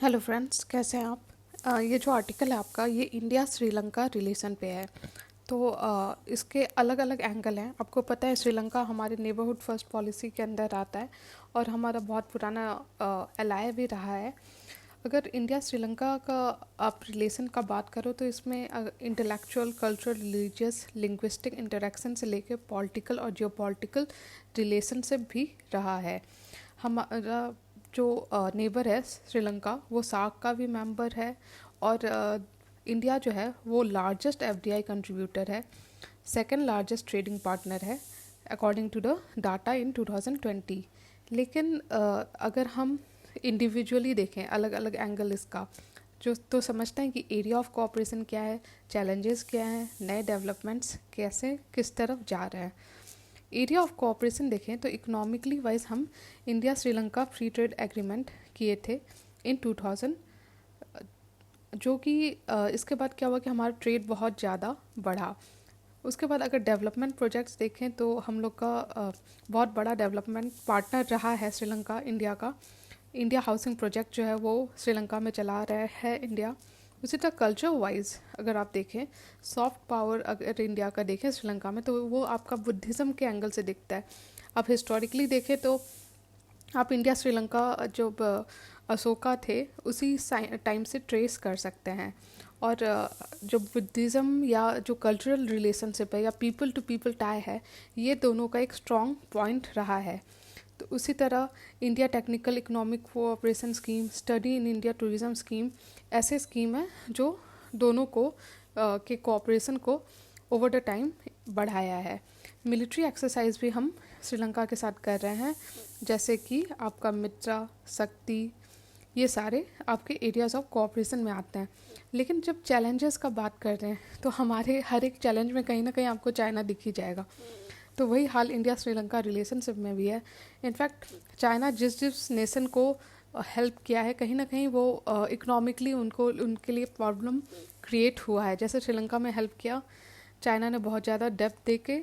Hello friends, कैसे हैं आप? ये जो आर्टिकल है आपका, ये इंडिया श्रीलंका रिलेशन पे है। तो इसके अलग अलग एंगल हैं। आपको पता है श्रीलंका हमारे नेबरहुड फर्स्ट पॉलिसी के अंदर आता है और हमारा बहुत पुराना एलाय भी रहा है। अगर इंडिया श्रीलंका का आप रिलेशन का बात करो तो इसमें intellectual, cultural, religious, linguistic interaction से लेकर पॉलिटिकल और जियोपॉलिटिकल रिलेशनशिप भी रहा है। हमारा जो नेबर है श्रीलंका, वो सार्क का भी मेंबर है और इंडिया जो है वो लार्जेस्ट एफडीआई कंट्रीब्यूटर है, सेकंड लार्जेस्ट ट्रेडिंग पार्टनर है according to the data in 2020। लेकिन अगर हम इंडिविजुअली देखें अलग अलग एंगल इसका, जो तो समझते हैं कि एरिया ऑफ कोऑपरेशन क्या है, चैलेंजेस क्या हैं, नए डेवलपमेंट्स कैसे किस तरफ जा रहे हैं। एरिया ऑफ कोऑपरेशन देखें तो इकोनॉमिकली वाइज हम India Sri Lanka free trade agreement किए थे इन 2000, जो कि इसके बाद क्या हुआ कि हमारा ट्रेड बहुत ज़्यादा बढ़ा। उसके बाद अगर डेवलपमेंट प्रोजेक्ट्स देखें तो हम लोग का बहुत बड़ा डेवलपमेंट पार्टनर रहा है श्रीलंका इंडिया का। इंडिया हाउसिंग प्रोजेक्ट जो है वो श्रीलंका में चला रहा है इंडिया। उसी तरह कल्चर वाइज अगर आप देखें, सॉफ्ट पावर अगर इंडिया का देखें श्रीलंका में तो वो आपका बुद्धिज़्म के एंगल से दिखता है। आप हिस्टोरिकली देखें तो आप इंडिया श्रीलंका जो अशोका थे उसी टाइम से ट्रेस कर सकते हैं। और जो बुद्धिज़्म या जो कल्चरल रिलेशनशिप है या पीपल टू पीपल टाई है, ये दोनों का एक स्ट्रॉन्ग पॉइंट रहा है। तो उसी तरह India technical economic cooperation scheme, study in India tourism scheme, ऐसे स्कीम है जो दोनों को के कोऑपरेशन को ओवर द टाइम बढ़ाया है। मिलिट्री एक्सरसाइज भी हम श्रीलंका के साथ कर रहे हैं, जैसे कि आपका मित्रा, शक्ति, ये सारे आपके एरियाज ऑफ कोऑपरेशन में आते हैं। लेकिन जब चैलेंजेस का बात कर रहे हैं तो हमारे हर एक चैलेंज में कहीं ना कहीं आपको चाइना दिख ही जाएगा। तो वही हाल इंडिया श्रीलंका रिलेशनशिप में भी है। इनफैक्ट चाइना जिस जिस नेशन को हेल्प किया है, कहीं ना कहीं वो इकोनॉमिकली उनके लिए प्रॉब्लम क्रिएट हुआ है। जैसे श्रीलंका में हेल्प किया चाइना ने बहुत ज़्यादा डेप्थ दे के,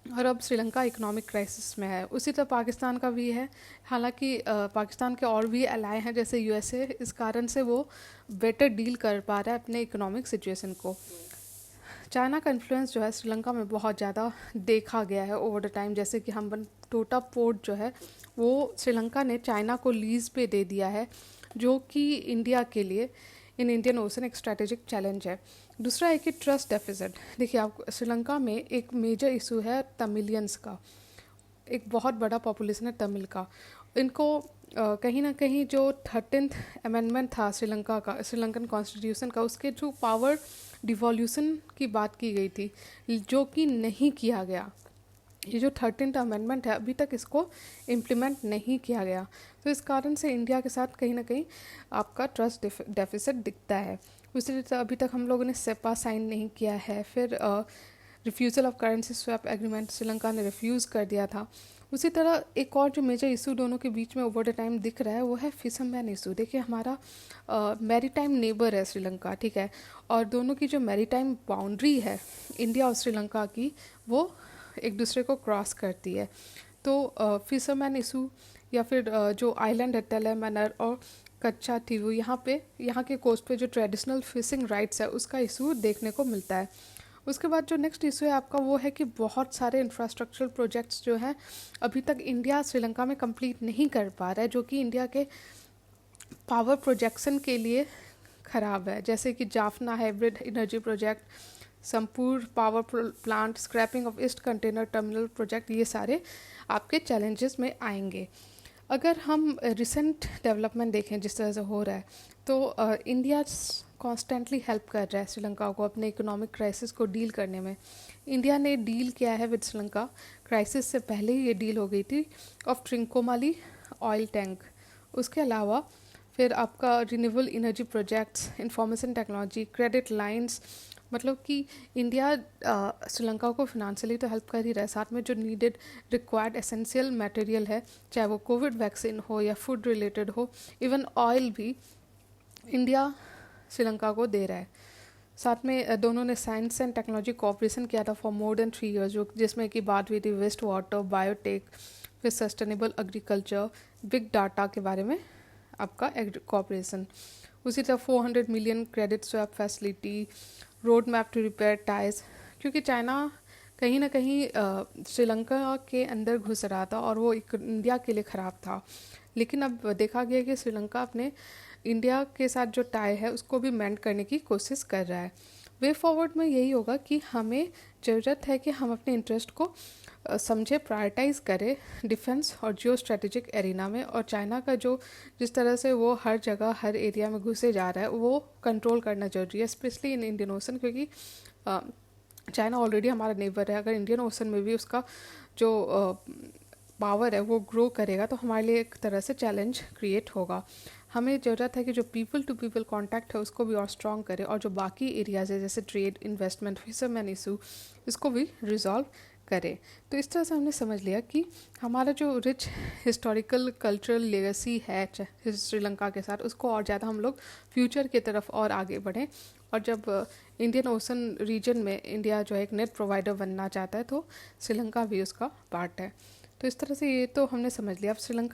और अब श्रीलंका इकोनॉमिक क्राइसिस में है। उसी तरह पाकिस्तान का भी है। हालांकि पाकिस्तान के और भी अलाय हैं जैसे यूएसए, इस कारण से वो बेटर डील कर पा रहा है अपने इकोनॉमिक सिचुएशन को। चाइना का इन्फ्लुएंस जो है श्रीलंका में बहुत ज़्यादा देखा गया है ओवर द टाइम। जैसे कि हम्बन टोटा पोर्ट जो है वो श्रीलंका ने चाइना को लीज पे दे दिया है, जो कि इंडिया के लिए इन इंडियन ओशन एक स्ट्रैटेजिक चैलेंज है। दूसरा है कि ट्रस्ट डेफिसिट। देखिए, आप श्रीलंका में एक मेजर इशू है तमिलियंस का। एक बहुत बड़ा पॉपुलेशन है तमिल का। इनको कहीं ना कहीं जो 13th अमेंडमेंट था श्रीलंका का, श्रीलंकन कॉन्स्टिट्यूशन का, उसके थ्रू पावर डिवॉल्यूशन की बात की गई थी, जो कि नहीं किया गया। ये जो 13th अमेंडमेंट है अभी तक इसको इम्प्लीमेंट नहीं किया गया। तो इस कारण से इंडिया के साथ कहीं ना कहीं आपका ट्रस्ट डेफिसिट दिखता है। उसी तरह अभी तक हम लोगों ने सेपा साइन नहीं किया है। फिर refusal of currency swap agreement Sri Lanka ने रिफ्यूज़ कर दिया था। उसी तरह एक और जो मेजर इशू दोनों के बीच में ओवर द टाइम दिख रहा है वो है फिशरमैन इशू। देखिए, हमारा मैरीटाइम नेबर है श्रीलंका, ठीक है, और दोनों की जो मैरीटाइम बाउंड्री है इंडिया और श्रीलंका की, वो एक दूसरे को क्रॉस करती है। तो फिशरमैन इशू या फिर जो आइलैंड है टेलेमैनर और कच्चा टीवू, यहाँ के कोस्ट पे जो ट्रेडिशनल फिशिंग राइट्स है उसका इशू देखने को मिलता है। उसके बाद जो नेक्स्ट इशू है आपका वो है कि बहुत सारे इंफ्रास्ट्रक्चरल प्रोजेक्ट्स जो हैं अभी तक इंडिया श्रीलंका में कंप्लीट नहीं कर पा रहा है, जो कि इंडिया के पावर प्रोजेक्शन के लिए ख़राब है। जैसे कि जाफना हाइब्रिड एनर्जी प्रोजेक्ट, संपूर्ण power plant, scrapping of east container terminal project, ये सारे आपके चैलेंजेस में आएंगे। अगर हम रिसेंट डेवलपमेंट देखें जिस तरह से हो रहा है, तो इंडिया कॉन्स्टेंटली हेल्प कर रहा है श्रीलंका को अपने इकोनॉमिक क्राइसिस को डील करने में। इंडिया ने डील किया है विद श्रीलंका, क्राइसिस से पहले ही ये डील हो गई थी, ऑफ ट्रिंकोमाली ऑयल टैंक। उसके अलावा फिर आपका renewable energy projects, information technology, credit lines, मतलब कि इंडिया श्रीलंका को फिनेंशियली तो हेल्प कर ही रहा है, साथ में जो नीडेड रिक्वायर्ड एसेंशियल मटेरियल है, चाहे वो कोविड वैक्सीन हो या फूड रिलेटेड हो, इवन ऑयल भी इंडिया श्रीलंका को दे रहा है। साथ में दोनों ने साइंस एंड टेक्नोलॉजी कोऑपरेशन किया था फॉर मोर देन 3 ईयर्स, जो जिसमें कि बात हुई थी वेस्ट वाटर, बायोटेक, फिर सस्टेनेबल एग्रीकल्चर, बिग डाटा के बारे में आपका कोऑपरेशन। उसी तरह 400 million credit swap facility, road map to repair ties, क्योंकि चाइना कहीं ना कहीं श्रीलंका के अंदर घुस रहा था और वो एक इंडिया के लिए ख़राब था। लेकिन अब देखा गया कि श्रीलंका अपने इंडिया के साथ जो टाई है उसको भी मेंट करने की कोशिश कर रहा है। वे फॉरवर्ड में यही होगा कि हमें ज़रूरत है कि हम अपने इंटरेस्ट को समझे, प्रायोरिटाइज करें डिफेंस और जियो स्ट्रेटेजिक एरिना में। और चाइना का जो जिस तरह से वो हर जगह हर एरिया में घुसे जा रहा है वो कंट्रोल करना जरूरी है, स्पेशली इन इंडियन ओशन, क्योंकि चाइना ऑलरेडी हमारा नेबर है। अगर इंडियन ओशन में भी उसका जो पावर है वो ग्रो करेगा तो हमारे लिए एक तरह से चैलेंज क्रिएट होगा। हमें ज़रूरत है कि जो पीपल टू पीपल कांटेक्ट है उसको भी और स्ट्रॉन्ग करें, और जो बाकी एरियाज है जैसे ट्रेड, इन्वेस्टमेंट, फिशरमैन इशू, इसको भी रिजॉल्व करें। तो इस तरह से हमने समझ लिया कि हमारा जो रिच हिस्टोरिकल कल्चरल लेगेसी है श्रीलंका के साथ, उसको और ज़्यादा हम लोग फ्यूचर की तरफ और आगे बढ़ें। और जब इंडियन ओशन रीजन में इंडिया जो है एक नेट प्रोवाइडर बनना चाहता है तो श्रीलंका भी उसका पार्ट है। तो इस तरह से ये तो हमने समझ लिया। अब श्रीलंका